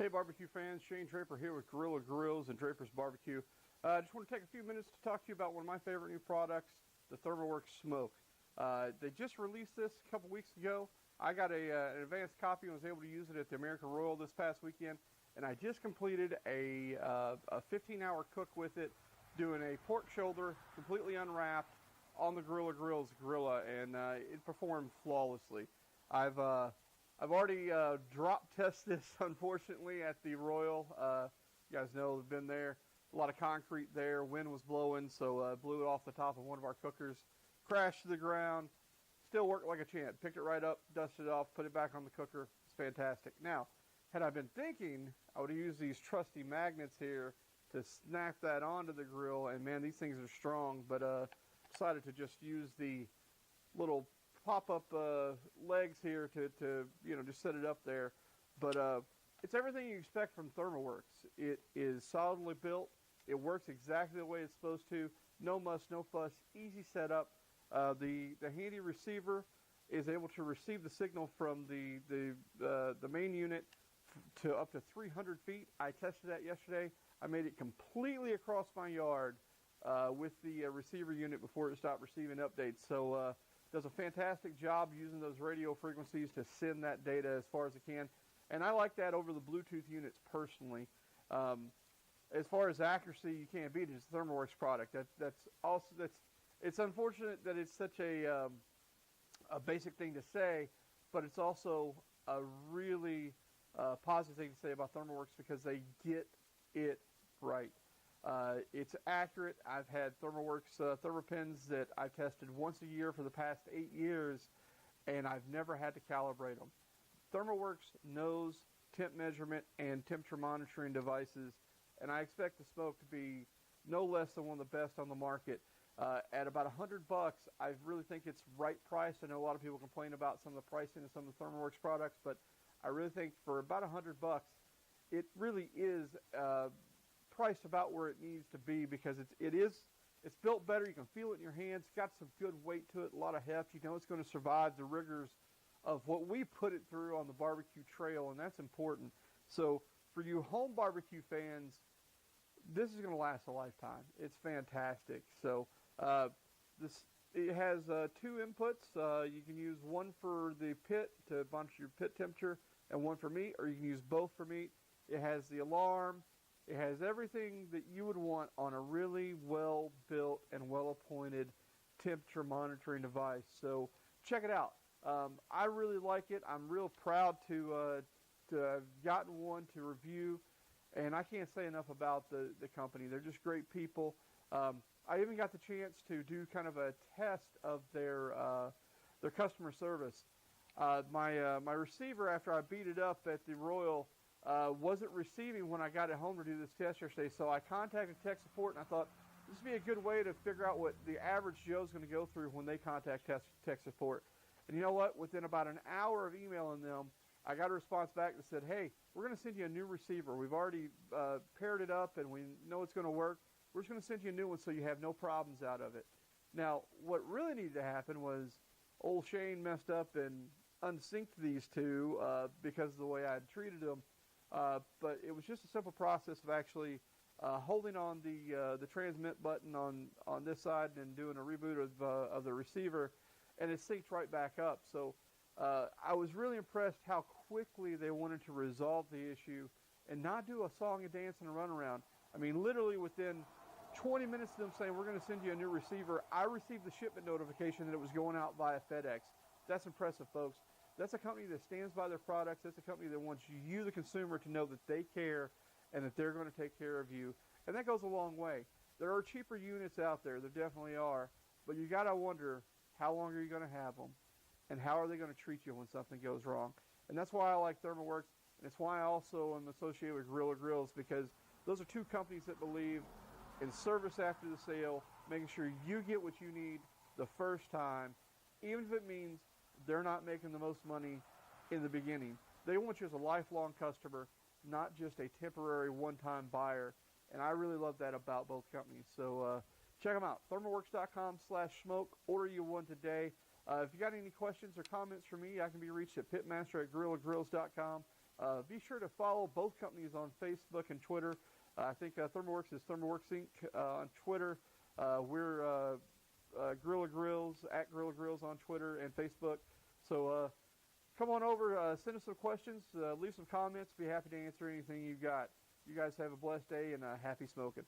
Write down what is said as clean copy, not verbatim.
Hey barbecue fans, Shane Draper here with Gorilla Grills and Draper's Barbecue. I just want to take a few minutes to talk to you about one of my favorite new products, the Thermoworks Smoke. They just released this a couple weeks ago. I got an advanced copy and was able to use it at the American Royal this past weekend, and I just completed a 15-hour cook with it, doing a pork shoulder completely unwrapped on the Gorilla Grills Gorilla, and it performed flawlessly. I've already drop tested this, unfortunately, at the Royal. You guys know I've been there. A lot of concrete there. Wind was blowing, so blew it off the top of one of our cookers. Crashed to the ground. Still worked like a champ. Picked it right up, dusted it off, put it back on the cooker. It's fantastic. Now, had I been thinking, I would have used these trusty magnets here to snap that onto the grill. And man, these things are strong. But decided to just use the little pop-up legs here to just set it up there. But it's everything you expect from Thermoworks. It is solidly built. It works exactly the way it's supposed to. No muss, no fuss, easy setup. The handy receiver is able to receive the signal from the main unit to up to 300 feet. I tested that yesterday. I made it completely across my yard with the receiver unit before it stopped receiving updates. So does a fantastic job using those radio frequencies to send that data as far as it can. And I like that over the Bluetooth units personally. As far as accuracy, you can't beat it. It's a Thermoworks product. It's unfortunate that it's such a basic thing to say, but it's also a really positive thing to say about Thermoworks because they get it right. It's accurate. I've had Thermoworks thermopens that I've tested once a year for the past 8 years, and I've never had to calibrate them. Thermoworks knows temp measurement and temperature monitoring devices, and I expect the smoke to be no less than one of the best on the market. At about $100, I really think it's right priced. I know a lot of people complain about some of the pricing of some of the Thermoworks products, but I really think for about $100, it really is priced about where it needs to be because it's built better. You can feel it in your hands. It's got some good weight to it, a lot of heft. You know it's going to survive the rigors of what we put it through on the barbecue trail, and that's important. So for you home barbecue fans, this is going to last a lifetime. It's fantastic. So it has 2 inputs. You can use one for the pit to monitor your pit temperature and one for meat, or you can use both for meat. It has the alarm. It has everything that you would want on a really well-built and well-appointed temperature monitoring device. So check it out. I really like it. I'm real proud to have gotten one to review, and I can't say enough about the company. They're just great people. I even got the chance to do kind of a test of their customer service. My receiver, after I beat it up at the Royal, wasn't receiving when I got it home to do this test yesterday, so I contacted tech support, and I thought this would be a good way to figure out what the average Joe's going to go through when they contact tech support. And you know what? Within about an hour of emailing them, I got a response back that said, hey, we're going to send you a new receiver. We've already paired it up, and we know it's going to work. We're just going to send you a new one so you have no problems out of it. Now, what really needed to happen was old Shane messed up and unsynced these two because of the way I had treated them. But it was just a simple process of actually holding on the transmit button on this side and doing a reboot of the receiver, and it synced right back up. So I was really impressed how quickly they wanted to resolve the issue and not do a song and dance and a runaround. I mean, literally within 20 minutes of them saying, we're going to send you a new receiver, I received the shipment notification that it was going out via FedEx. That's impressive, folks. That's a company that stands by their products. That's a company that wants you, the consumer, to know that they care and that they're going to take care of you. And that goes a long way. There are cheaper units out there. There definitely are. But you got to wonder, how long are you going to have them? And how are they going to treat you when something goes wrong? And that's why I like Thermoworks. And it's why I also am associated with Gorilla Grills, because those are two companies that believe in service after the sale, making sure you get what you need the first time, even if it means they're not making the most money in the beginning. They want you as a lifelong customer, not just a temporary one-time buyer. And I really love that about both companies. So check them out. Thermoworks.com/smoke. Order you one today. If you got any questions or comments for me, I can be reached at pitmaster@gorillagrills.com. Be sure to follow both companies on Facebook and Twitter. I think Thermoworks is Thermoworks Inc. On Twitter. We're Gorilla Grills, at Gorilla Grills on Twitter and Facebook. So come on over, send us some questions, leave some comments. Be happy to answer anything you got. You guys have a blessed day and happy smoking.